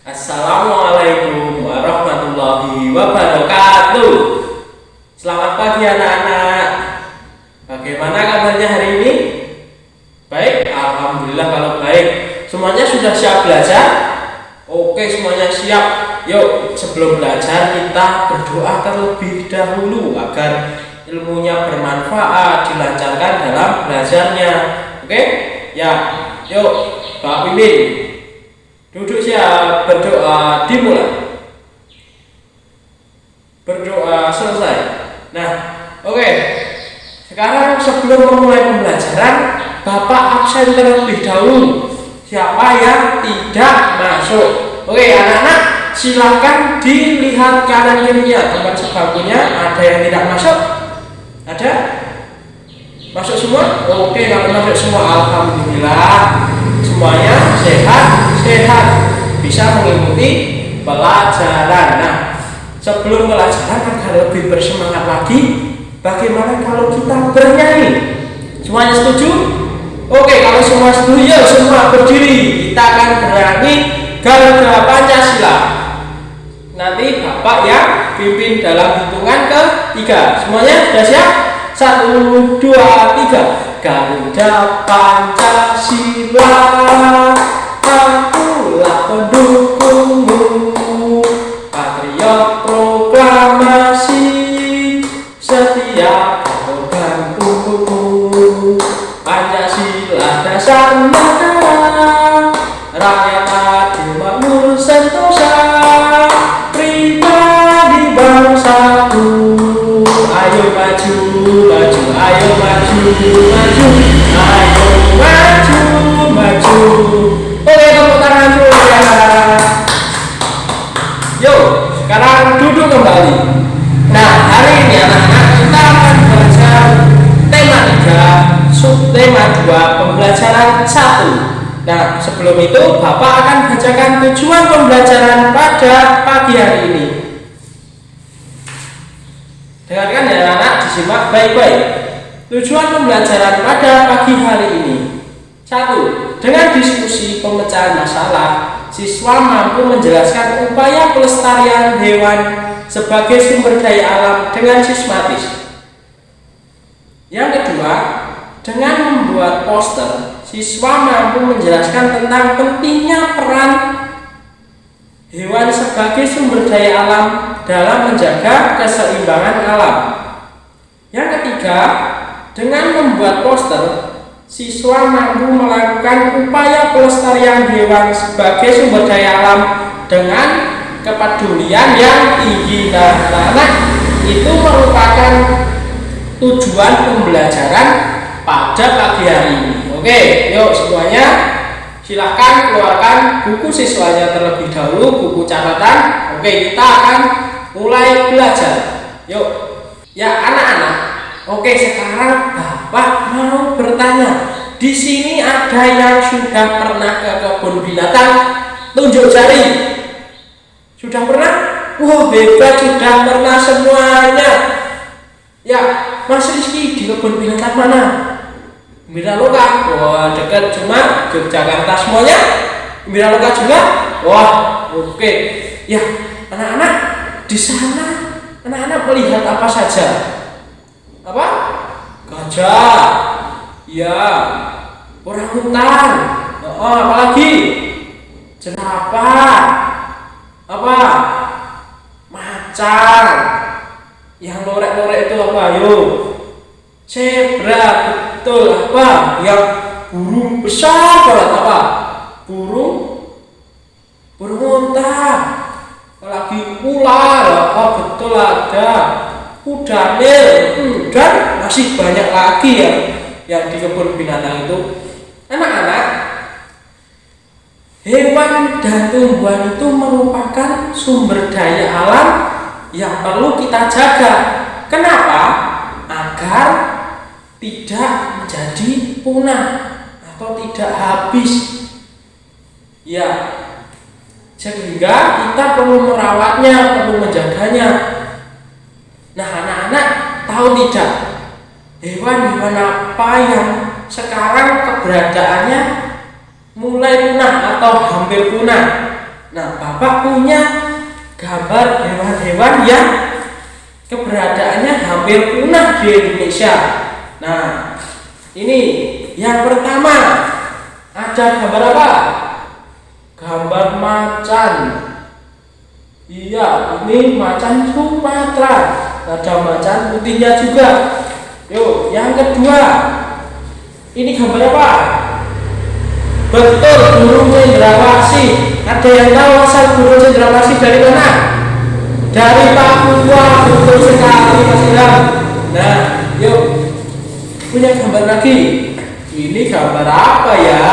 Assalamualaikum warahmatullahi wabarakatuh. Selamat pagi anak-anak. Bagaimana kabarnya hari ini? Baik, alhamdulillah kalau baik. Semuanya sudah siap belajar? Oke, semuanya siap. Yuk, sebelum belajar kita berdoa terlebih dahulu agar ilmunya bermanfaat, dilancarkan dalam belajarnya. Oke? Ya, yuk Pak Pimpin. Duduk siap, berdoa dimulai. Berdoa selesai. Nah, oke. Sekarang sebelum memulai pembelajaran, Bapak absen terlebih dahulu. Siapa yang tidak masuk? Oke, anak-anak, silakan dilihat kanan kirinya. Teman sebangkunya ada yang tidak masuk? Ada? Masuk semua? Oke, kalau masuk semua, alhamdulillah. Semuanya sehat, bisa mengikuti pelajaran. Nah, sebelum pelajaran agar lebih bersemangat lagi, bagaimana kalau kita bernyanyi? Semuanya setuju? Oke, kalau semua setuju, semua berdiri. Kita akan bernyanyi Garuda Pancasila. Nanti Bapak yang pimpin dalam hitungan ketiga. Semuanya sudah siap? 1, 2, 3. Garuda Pancasila, akulah pendukungmu. Patriot proklamasi, setia korban untukmu. Pancasila dasar negara, rakyat adil makmur sentosa, pribadi bangsaku. Ayo maju, maju, ayo maju, maju, ayo maju, maju. Oke, tepuk tangan dulu ya. Yuk, sekarang duduk kembali. Nah, hari ini anak-anak kita akan belajar tema 3, subtema 2, pembelajaran 1. Nah, sebelum itu Bapak akan bacakan tujuan pembelajaran pada pagi hari ini. Dengarkan ya anak-anak, disimak baik-baik. Tujuan pembelajaran pada pagi hari ini. 1. Dengan diskusi pemecahan masalah, siswa mampu menjelaskan upaya pelestarian hewan sebagai sumber daya alam dengan sistematis. Yang kedua, dengan membuat poster, siswa mampu menjelaskan tentang pentingnya peran hewan sebagai sumber daya alam dalam menjaga keseimbangan alam. Yang ketiga, dengan membuat poster, siswa mampu melakukan upaya pelestarian hewan sebagai sumber daya alam dengan kepedulian yang tinggi. Nah, anak, itu merupakan tujuan pembelajaran pada pagi hari ini. Oke, yuk semuanya silahkan keluarkan buku siswanya terlebih dahulu, buku catatan. Oke, kita akan mulai belajar. Yuk, ya anak-anak. Oke, sekarang Bapak mau bertanya. Di sini ada yang sudah pernah ke kebun binatang? Tunjuk jari. Sudah pernah? Wah, hebat, sudah pernah semuanya. Ya, Mas Rizky di kebun binatang mana? Miraloka. Wah, dekat, cuma Yogyakarta semuanya. Miraloka juga. Wah, oke. Ya, anak-anak, di sana anak-anak melihat apa saja? Apa? Gajah. Ya. Orangutan. Oh, apalagi? Jerapah. Apa? Macan. Yang lorek-lorek itu apa? Ayo. Zebra. Betul. Apa? Yang burung besar banget apa? Burung unta. Apalagi ular. Oh, betul ada. Kuda nil. Dan masih banyak lagi ya yang di kebun binatang itu. Anak-anak, hewan dan tumbuhan itu merupakan sumber daya alam yang perlu kita jaga. Kenapa? Agar tidak menjadi punah atau tidak habis. Ya, sehingga kita perlu merawatnya, perlu menjaganya. Nah, anak-anak tahu tidak hewan-hewan apa yang sekarang keberadaannya mulai punah atau hampir punah? Nah, Bapak punya gambar hewan-hewan yang keberadaannya hampir punah di Indonesia. Nah, ini yang pertama, ada gambar apa? Gambar macan. Iya, ini macan Sumatera. Ada macan putihnya juga. Yuk, yang kedua, ini gambar apa? Betul, burung cendrawasih. Ada yang tahu asal burung cendrawasih dari mana? Dari Papua. Betul sekali, Mas Ilham. Nah, yuk, punya gambar lagi. Ini gambar apa ya?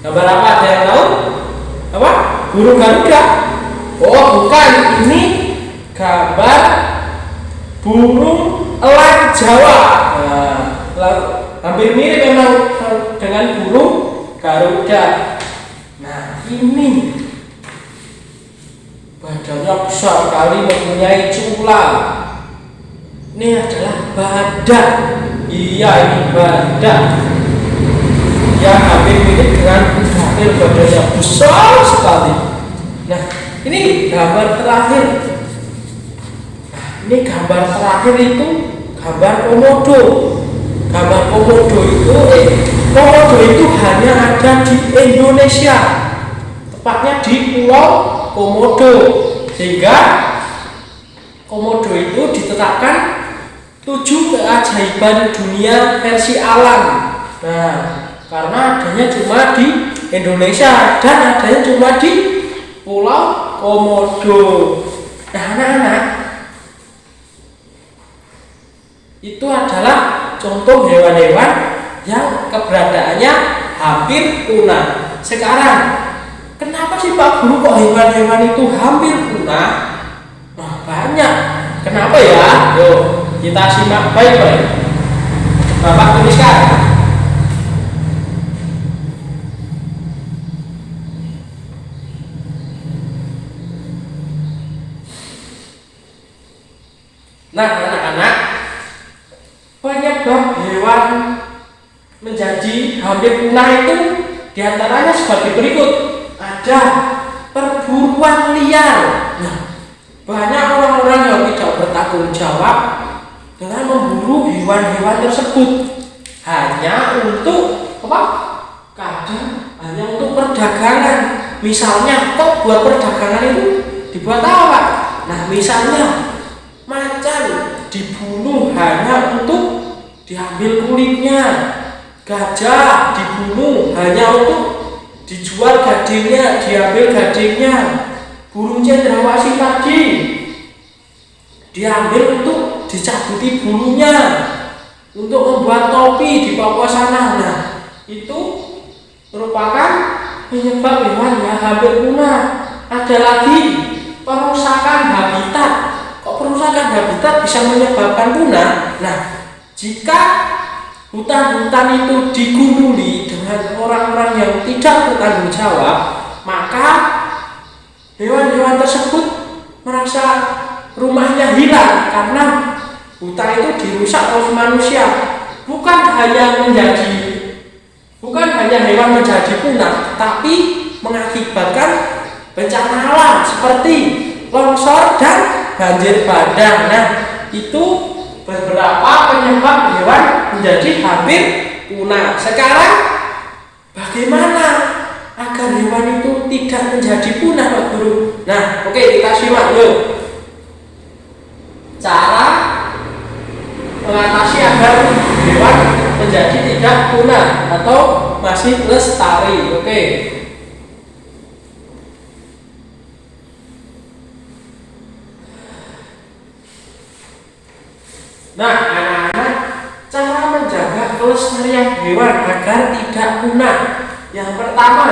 Gambar apa? Ada yang tahu? Apa? Burung Garuda? Oh, bukan. Ini gambar burung elang Jawa. Nah, hampir mirip memang dengan burung Garuda. Nah, ini badannya besar sekali, mempunyai culang. Ini adalah badak. Iya, ini badak yang hampir mirip dengan kuda, badannya besar sekali. Nah, ini gambar terakhir. Nah, ini gambar terakhir itu gambar komodo. Gambar komodo itu hanya ada di Indonesia, tepatnya di Pulau Komodo, sehingga komodo itu ditetapkan 7 keajaiban dunia versi alam. Nah, karena adanya cuma di Indonesia dan adanya cuma di Pulau Komodo. Nah, anak-anak, itu adalah contoh hewan-hewan yang keberadaannya hampir punah. Sekarang, kenapa sih Pak Guru kok hewan-hewan itu hampir punah? Nah, banyak. Kenapa ya? Yuk, kita simak baik-baik. Bapak tuliskan. Nah, anak-anak, penyebab hewan menjadi hampir punah itu diantaranya sebagai berikut. Ada perburuan liar. Nah, banyak orang-orang yang tidak bertanggung jawab dengan memburu hewan-hewan tersebut hanya untuk apa? Kadang hanya untuk perdagangan. Misalnya, kok buat perdagangan itu dibuat apa? Nah, misalnya macan dibunuh hanya untuk diambil kulitnya, gajah dibunuh hanya untuk dijual gadingnya, diambil gadingnya, burung cendrawasih tadi diambil untuk dicabuti bulunya untuk membuat topi di Papua sana. Nah, itu merupakan penyebab hewan yang hampir punah. Ada lagi perusakan habitat. Kok perusakan habitat bisa menyebabkan punah? Nah, jika hutan-hutan itu digunduli dengan orang-orang yang tidak bertanggung jawab, maka hewan-hewan tersebut merasa rumahnya hilang karena hutan itu dirusak oleh manusia. Bukan hanya hewan menjadi punah, tapi mengakibatkan bencana alam seperti longsor dan banjir bandang. Nah, itu beberapa penyebab hewan menjadi hampir punah. Sekarang, bagaimana agar hewan itu tidak menjadi punah, Pak Guru? Nah, oke, kita simak yuk. Cara mengatasi agar hewan menjadi tidak punah atau masih lestari. Oke. Nah, anak-anak, cara menjaga kelestarian hewan agar tidak punah. Yang pertama,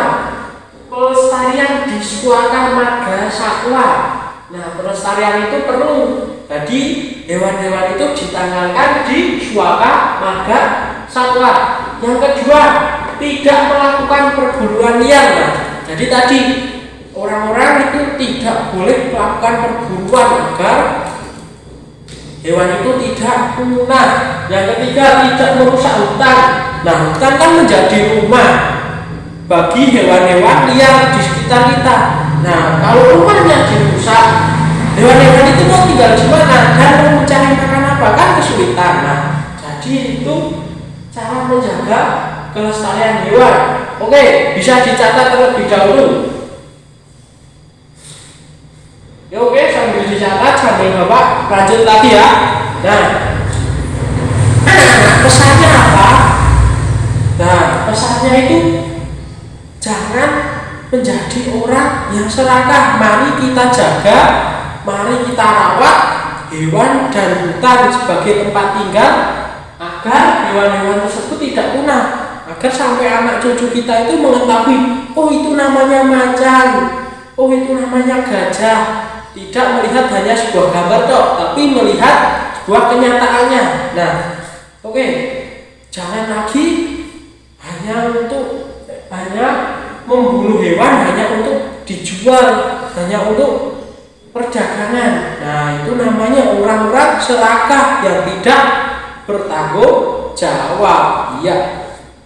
pelestarian di suaka marga satwa. Nah, pelestarian itu perlu. Jadi, hewan-hewan itu ditanggalkan di suaka marga satwa. Yang kedua, tidak melakukan perburuan liar. Nah, jadi tadi orang-orang itu tidak boleh melakukan perburuan agar hewan itu tidak punah. Yang ketiga, tidak merusak hutan. Nah, hutan kan menjadi rumah bagi hewan-hewan liar di sekitar kita. Nah, kalau rumahnya dirusak, hewan-hewan itu mau tinggal di mana dan mau mencari makan apa kan kesulitan. Nah, jadi itu cara menjaga kelestarian hewan. Oke, bisa dicatat terlebih dahulu. Ya oke, sambil dicatat sambil Bapak lanjut lagi ya. Nah, pesannya apa? Nah, pesannya itu jangan menjadi orang yang serakah. Mari kita jaga, mari kita rawat hewan dan hutan sebagai tempat tinggal agar hewan-hewan tersebut tidak punah, agar sampai anak cucu kita itu mengetahui, oh itu namanya macan, oh itu namanya gajah. Tidak melihat hanya sebuah gambar toh, tapi melihat sebuah kenyataannya. Nah, oke, jangan lagi hanya membunuh hewan hanya untuk dijual, hanya untuk perdagangan. Nah, itu namanya orang-orang serakah yang tidak bertanggung jawab. Iya.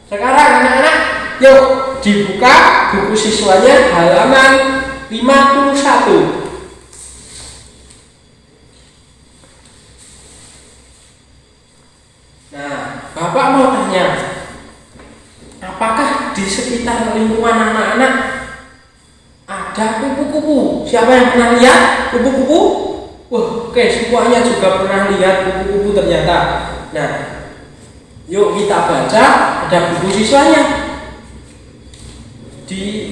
Sekarang anak-anak, yuk dibuka buku siswanya halaman 51. Nah, Bapak mau tanya, apakah di sekitar lingkungan anak-anak ada kupu-kupu? Siapa yang pernah lihat kupu-kupu? Wah, oke, semuanya juga pernah lihat kupu-kupu ternyata. Nah, yuk kita baca, ada buku siswanya.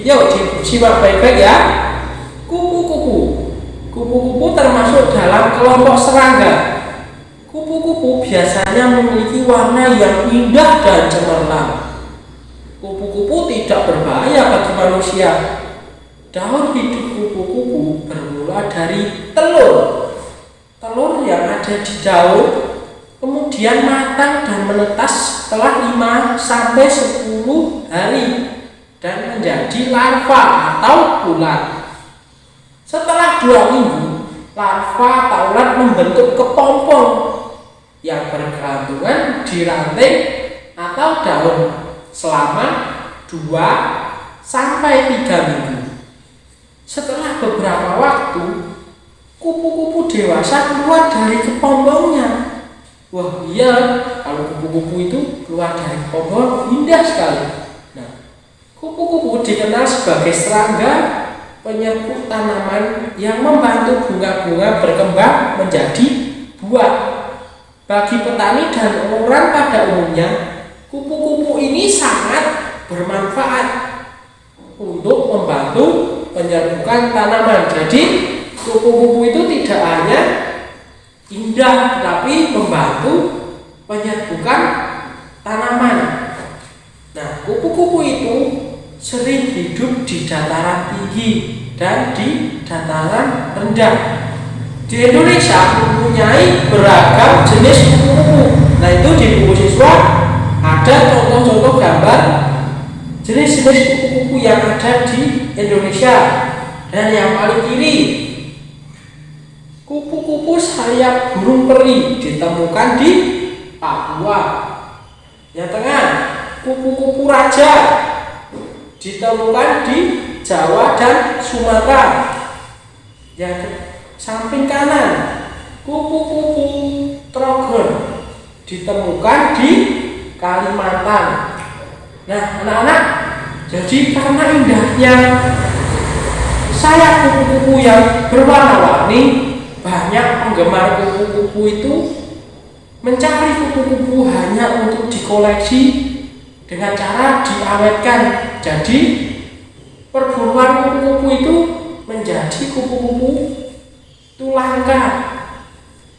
Yuk disimak baik-baik ya. Kupu-kupu. Kupu-kupu termasuk dalam kelompok serangga. Kupu-kupu biasanya memiliki warna yang indah dan cemerlang. Kupu-kupu tidak berbahaya bagi manusia. Daur hidup kupu-kupu bermula dari telur. Telur yang ada di daun kemudian matang dan menetas setelah 5-10 hari dan menjadi larva atau ulat. Setelah 2 minggu, larva atau ulat membentuk kepompong yang bergelantungan di ranting atau daun selama 2-3 minggu. Setelah beberapa waktu, kupu-kupu dewasa keluar dari kepompongnya. Wah iya, kalau kupu-kupu itu keluar dari kepompong indah sekali. Nah, kupu-kupu dikenal sebagai serangga penyerbuka tanaman yang membantu bunga-bunga berkembang menjadi buah. Bagi petani dan orang pada umumnya, kupu-kupu ini sangat bermanfaat untuk membantu penyerbukan tanaman. Jadi kupu-kupu itu tidak hanya indah, tapi membantu penyerbukan tanaman. Nah, kupu-kupu itu sering hidup di dataran tinggi dan di dataran rendah. Di Indonesia mempunyai beragam jenis kupu-kupu. Nah, itu di buku siswa ada contoh-contoh gambar jenis-jenis kupu-kupu yang ada di Indonesia. Dan yang paling kiri, kupu-kupu sayap burung peri ditemukan di Papua. Yang tengah, kupu-kupu raja ditemukan di Jawa dan Sumatera. Yang samping kanan, kupu-kupu trogon ditemukan di Kalimantan. Nah, anak-anak, jadi karena indahnya sayap kupu-kupu yang berwarna-warni, banyak penggemar kupu-kupu itu mencari kupu-kupu hanya untuk dikoleksi dengan cara diawetkan. Jadi perburuan kupu-kupu itu menjadi kupu-kupu itu langka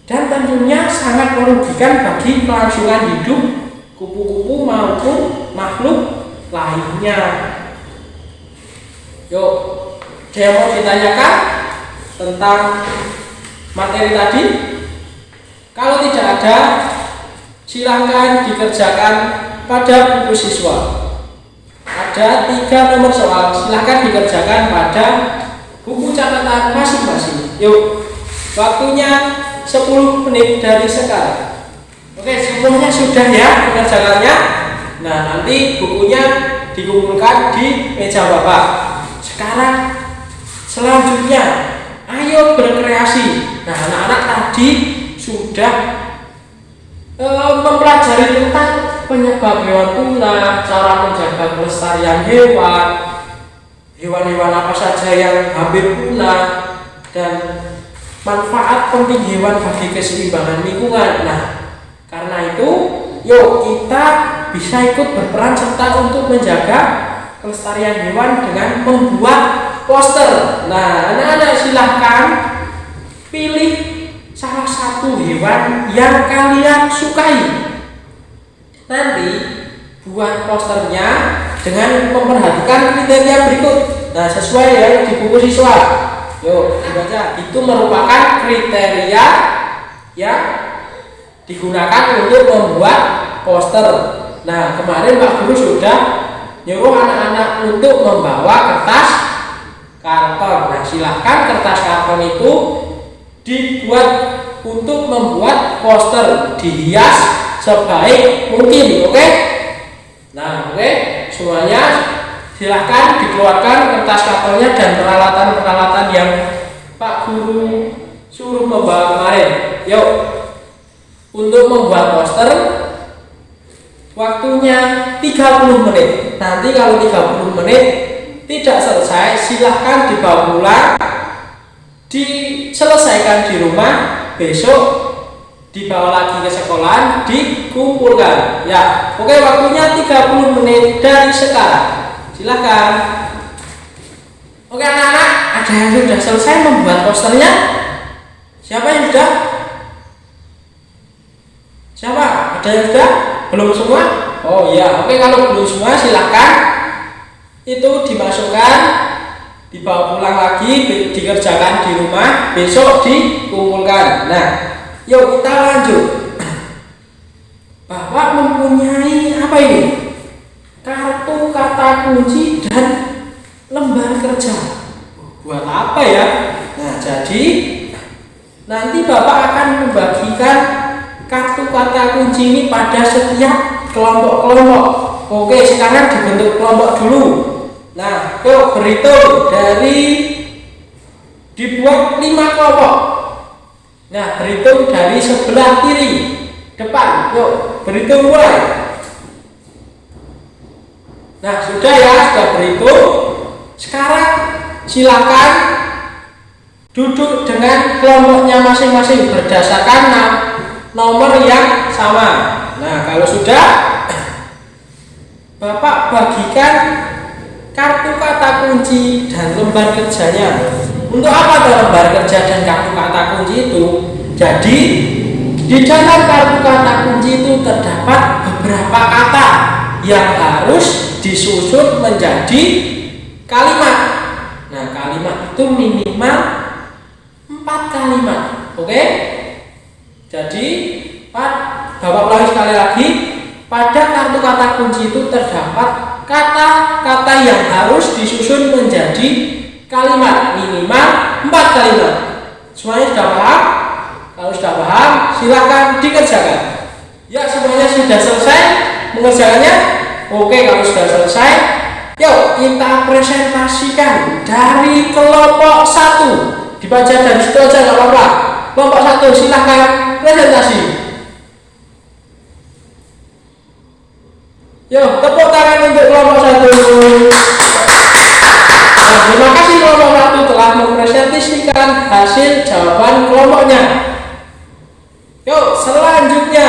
dan tentunya sangat merugikan bagi kelangsungan hidup kupu-kupu maupun makhluk lainnya. Yuk, ada yang mau ditanyakan tentang materi tadi? Kalau tidak ada, silakan dikerjakan pada buku siswa. Ada 3 nomor soal, silakan dikerjakan pada buku catatan masing-masing. Yuk, waktunya 10 menit dari sekarang. Oke, semuanya sudah ya pengerjaannya. Nah, nanti bukunya dikumpulkan di meja Bapak. Sekarang Selanjutnya, ayo berkreasi. Nah, anak-anak tadi sudah mempelajari tentang penyebab hewan punah, cara menjaga kelestarian hewan, hewan-hewan apa saja yang hampir punah, dan manfaat penting hewan bagi keseimbangan lingkungan. Nah, karena itu, yuk kita bisa ikut berperan serta untuk menjaga kelestarian hewan dengan membuat poster. Nah, anak-anak silahkan pilih salah satu hewan yang kalian sukai. Nanti buat posternya dengan memperhatikan kriteria berikut. Nah, sesuai ya di buku siswa. Yuk dibaca. Itu merupakan kriteria yang digunakan untuk membuat poster. Nah, kemarin Pak Guru sudah nyuruh anak-anak untuk membawa kertas karton. Nah, silahkan kertas karton itu dibuat untuk membuat poster, dihias sebaik mungkin, oke? Nah, oke, semuanya silahkan dikeluarkan kertas kartonnya dan peralatan-peralatan yang Pak Guru suruh membawa kemarin. Yuk, untuk membuat poster waktunya 30 menit. Nanti kalau 30 menit tidak selesai, silahkan dibawa pulang, diselesaikan di rumah, besok dibawa lagi ke sekolah, dikumpulkan. Ya, oke, waktunya 30 menit dari sekarang. Silahkan. Oke anak-anak, ada yang sudah selesai membuat posternya? Siapa yang sudah? Siapa? Ada yang sudah? Belum semua? Oh iya, oke, kalau belum semua silahkan itu dimasukkan, dibawa pulang lagi, dikerjakan di rumah, besok dikumpulkan. Nah, yuk kita lanjut. Bapak mempunyai apa ini? Kartu kata kunci dan lembar kerja. Buat apa ya? Nah, jadi nanti Bapak akan membagikan kartu kata kunci ini pada setiap kelompok-kelompok. Oke, sekarang dibentuk kelompok dulu. Nah, yuk berhitung dari dibuat 5 kelompok. Nah, berhitung dari sebelah kiri depan. Yuk, berhitung mulai. Nah, sudah ya, sudah berhitung. Sekarang silakan duduk dengan kelompoknya masing-masing berdasarkan nomor yang sama. Nah, kalau sudah, Bapak bagikan kartu kata kunci dan lembar kerjanya. Untuk apa lembar kerja dan kartu kata kunci itu? Jadi di dalam kartu kata kunci itu terdapat beberapa kata yang harus disusun menjadi kalimat. Nah, kalimat itu minimal 4 kalimat. Oke? Jadi Bapak ulangi sekali lagi, pada kartu kata kunci itu terdapat kata-kata yang harus disusun menjadi kalimat, minimal 4 kalimat. Semuanya sudah paham? Kalau sudah paham, silakan dikerjakan. Ya, semuanya sudah selesai mengerjakannya? Oke, kalau sudah selesai, yuk kita presentasikan dari kelompok 1. Dibaca dari situ aja nggak apa-apa. Kelompok 1 silakan presentasi. Yuk, tepuk tangan untuk kelompok 1. Nah, terima kasih kelompok 1 telah mempresentasikan hasil jawaban kelompoknya. Yuk, selanjutnya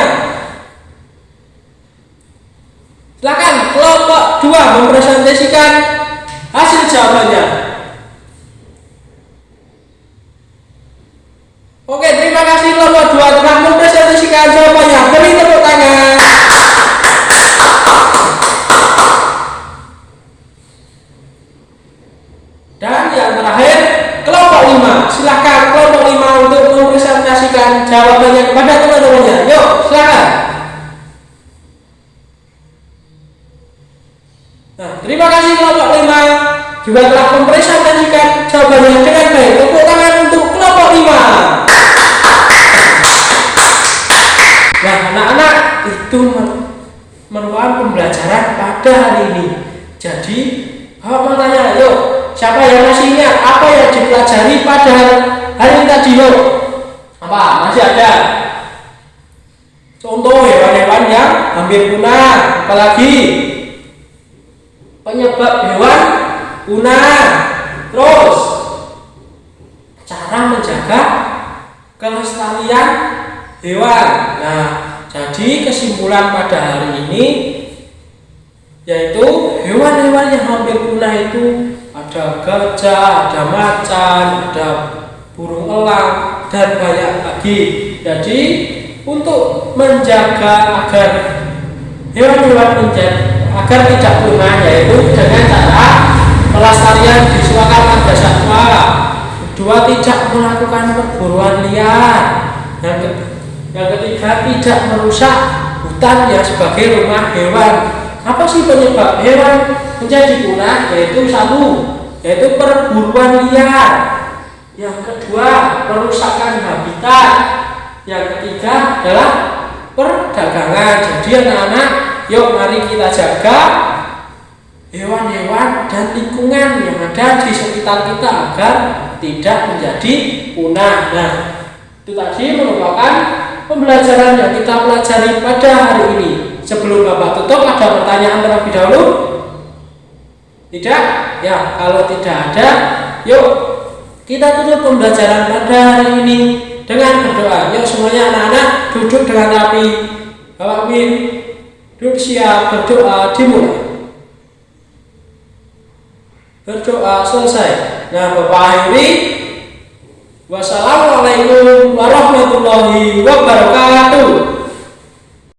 silakan kelompok 2 mempresentasikan hasil jawabannya. Oke, terima kasih kelompok 2 telah mempresentasikan jawabannya. Beri tepuk tangan. Dan yang terakhir, kelompok 5. Silakan kelompok 5 untuk mempresentasikan jawabannya kepada teman-temannya. Yuk, silakan. Nah, terima kasih kelompok 5 juga telah mempresentasikan jawabannya dengan baik. Tepuk tangan untuk kelompok 5. Nah, anak-anak, itu merupakan pembelajaran pada hari ini. Jadi, Bapak mau tanya, yuk, siapa yang masih ingat apa yang dipelajari pada hari tadi? Yuk, apa? Masih ada? Contoh hewan-hewan yang hampir punah, apalagi penyebab hewan punah, terus cara menjaga kelestarian hewan. Nah, jadi kesimpulan pada hari ini yaitu hewan-hewan yang hampir punah itu ada gajah, ada macan, ada burung elang, dan banyak lagi. Jadi untuk menjaga agar hewan-hewan agar tidak punah yaitu dengan cara pelestarian visual marga satwa. Kedua, tidak melakukan perburuan liar. Yang ketiga, tidak merusak hutan yang sebagai rumah hewan. Apa sih penyebab hewan menjadi punah? Yaitu yaitu perburuan liar. Yang kedua, perusakan habitat. Yang ketiga adalah perdagangan. Jadi anak-anak, yuk mari kita jaga hewan-hewan dan lingkungan yang ada di sekitar kita agar tidak menjadi punah. Nah, itu tadi merupakan pembelajaran yang kita pelajari pada hari ini. Sebelum Bapak tutup, ada pertanyaan terlebih dahulu? Tidak? Ya, kalau tidak ada, yuk kita tutup pembelajaran pada hari ini dengan berdoa. Yuk semuanya anak-anak duduk dengan rapi. Bapak Min, duduk siap, berdoa dimulai. Berdoa selesai. Nah, Bapak akhiri. Wassalamualaikum warahmatullahi wabarakatuh.